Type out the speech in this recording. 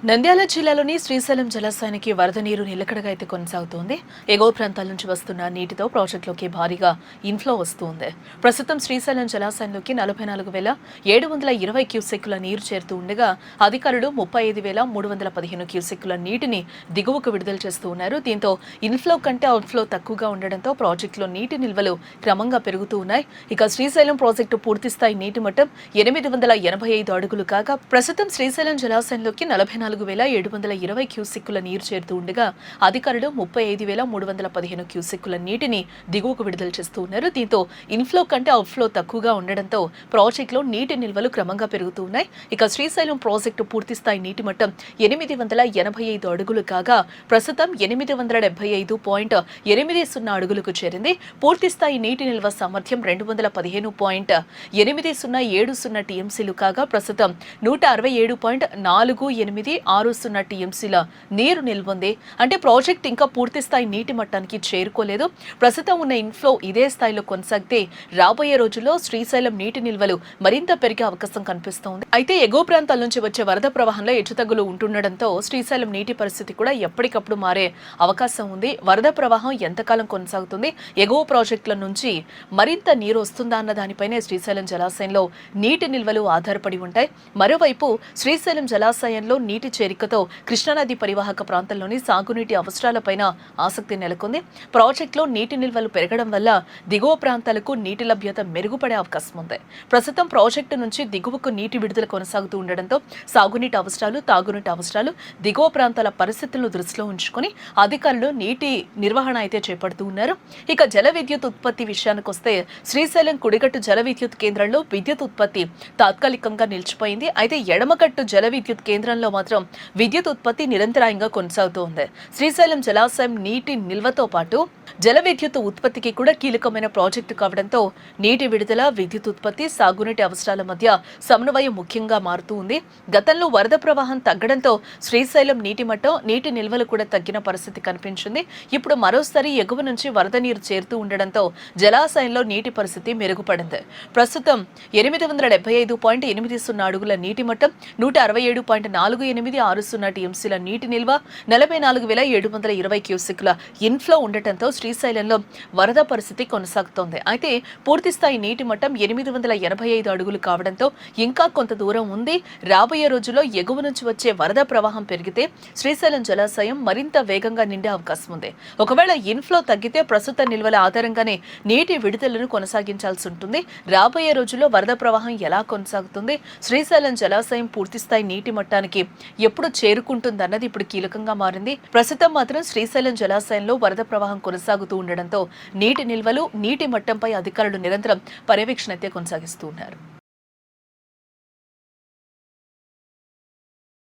నంద్యాల జిల్లాలోని శ్రీశైలం జలాశయానికి వరద నీరు నిలకడగా అయితే కొనసాగుతోంది. ఎగువ ప్రాంతాల నుంచి వస్తున్న నీటితో ప్రాజెక్టులోకి భారీగా ఇన్ఫ్లో వస్తుంది. ప్రస్తుతం శ్రీశైలం జలాశయంలోకి 44,720 క్యూసెక్కుల నీరు చేరుతూ ఉండగా అధికారులు 35,315 క్యూసెక్కుల నీటిని దిగువకు విడుదల చేస్తూ ఉన్నారు. దీంతో ఇన్ఫ్లో కంటే అవుట్ఫ్లో తక్కువగా ఉండడంతో ప్రాజెక్టులో నీటి నిల్వలు క్రమంగా పెరుగుతూ ఉన్నాయి. ఇక శ్రీశైలం ప్రాజెక్టు పూర్తిస్థాయి నీటి మట్టం 885 అడుగులు కాగా ప్రస్తుతం శ్రీశైలం జలాశయంలోకి 44,720 క్యూసెక్కుల నీరు చేరుతూ ఉండగా అధికారులు 35,315 క్యూసెక్కుల నీటిని దిగువకు విడుదల చేస్తూ ఉన్నారు. దీంతో ఇన్ఫ్లో కంటే అవుట్ఫ్లో తక్కువగా ఉండడంతో ప్రాజెక్టులో నీటి నిల్వలు క్రమంగా పెరుగుతూ ఉన్నాయి. ఇక శ్రీశైలం ప్రాజెక్టు పూర్తిస్థాయి నీటి మట్టం 885 అడుగులు కాగా ప్రస్తుతం 875.80 అడుగులకు చేరింది. పూర్తిస్థాయి నీటి నిల్వ సామర్థ్యం 215.8070 టీఎంసీలు కాగా ప్రస్తుతం 167.4860 టీఎంసీల నీరు నిల్వొంది. అంటే ప్రాజెక్ట్ ఇంకా పూర్తిస్థాయి నీటి మట్టానికి చేరుకోలేదు. ప్రస్తుతం ఉన్న ఇన్ఫ్లో ఇదే స్థాయిలో కొనసాగితే రాబోయే రోజుల్లో శ్రీశైలం నీటి నిల్వలు మరింత పెరిగే అవకాశం కనిపిస్తోంది. అయితే ఎగువ ప్రాంతాల నుంచి వచ్చే వరద ప్రవాహంలో హెచ్చుతగ్గులు ఉంటుండటంతో శ్రీశైలం నీటి పరిస్థితి కూడా ఎప్పటికప్పుడు మారే అవకాశం ఉంది. వరద ప్రవాహం ఎంతకాలం కొనసాగుతుంది, ఎగువ ప్రాజెక్టుల నుంచి మరింత నీరు వస్తుందా అన్న దానిపైనే శ్రీశైలం జలాశయంలో నీటి నిల్వలు ఆధారపడి ఉంటాయి. మరోవైపు శ్రీశైలం జలాశయంలో నీటి చేరికతో కృష్ణానది పరివాహక ప్రాంతంలోని సాగునీటి అవసరాలపైన ఆసక్తి నెలకొంది. ప్రాజెక్టులో నీటి నిల్వలు పెరగడం వల్ల దిగువ ప్రాంతాలకు నీటి లభ్యత మెరుగుపడే అవకాశం ఉంది. ప్రస్తుతం ప్రాజెక్టు నుంచి దిగువకు నీటి విడుదల కొనసాగుతూ ఉండడంతో సాగునీటి అవసరాలు, తాగునీటి అవసరాలు, దిగువ ప్రాంతాల పరిస్థితులను దృష్టిలో ఉంచుకుని అధికారులు నీటి నిర్వహణ అయితే చేపడుతూ ఉన్నారు. ఇక జల విద్యుత్ ఉత్పత్తి విషయానికి వస్తే శ్రీశైలం కుడిగట్టు జల విద్యుత్ కేంద్రంలో విద్యుత్ ఉత్పత్తి తాత్కాలికంగా నిలిచిపోయింది. అయితే ఎడమగట్టు జల విద్యుత్ కేంద్రంలో మాత్రం విద్యుత్ ఉత్పత్తి నిరంతరాయంగా కొనసాగుతోంది. శ్రీశైలం జలాశయం నీటి నిల్వతో పాటు జల విద్యుత్ ఉత్పత్తికి కూడా కీలకమైన ప్రాజెక్టు కావడంతో నీటి విడుదల, విద్యుత్ ఉత్పత్తి, సాగునీటి అవసరాల మధ్య సమన్వయం ముఖ్యంగా మారుతూ ఉంది. గతంలో వరద ప్రవాహం తగ్గడంతో శ్రీశైలం నీటి మట్టం, నీటి నిల్వలు కూడా తగ్గిన పరిస్థితి కనిపించింది. ఇప్పుడు మరోసారి ఎగువ నుంచి వరద నీరు చేరుతూ ఉండడంతో జలాశయంలో నీటి పరిస్థితి మెరుగుపడింది. ప్రస్తుతం 875.80 అడుగుల నీటి మట్టం, 167.4860 టీఎంసీల నీటి నిల్వ, 44,720 క్యూసెక్కుల ఇన్ఫ్లో ఉండటంతో శ్రీశైలంలో వరద పరిస్థితి కొనసాగుతోంది. అయితే పూర్తిస్థాయి నీటి మట్టం 885 అడుగులు కావడంతో ఇంకా కొంత దూరం ఉంది. రాబోయే రోజుల్లో ఎగువ నుంచి వచ్చే వరద ప్రవాహం పెరిగితే శ్రీశైలం జలాశయం మరింత వేగంగా నిండే అవకాశం ఉంది. ఒకవేళ ఇన్ఫ్లో తగ్గితే ప్రస్తుత నిల్వల ఆధారంగానే నీటి విడుదలను కొనసాగించాల్సి ఉంటుంది. రాబోయే రోజుల్లో వరద ప్రవాహం ఎలా కొనసాగుతుంది, శ్రీశైలం జలాశయం పూర్తిస్థాయి నీటి మట్టానికి ఎప్పుడు చేరుకుంటుందన్నది ఇప్పుడు కీలకంగా మారింది. ప్రస్తుతం మాత్రం శ్రీశైలం జలాశయంలో వరద ప్రవాహం కొనసాగుతూ ఉండడంతో నీటి నిల్వలు, నీటి మట్టంపై అధికారులు నిరంతరం పర్యవేక్షణ అయితే కొనసాగిస్తూ ఉన్నారు.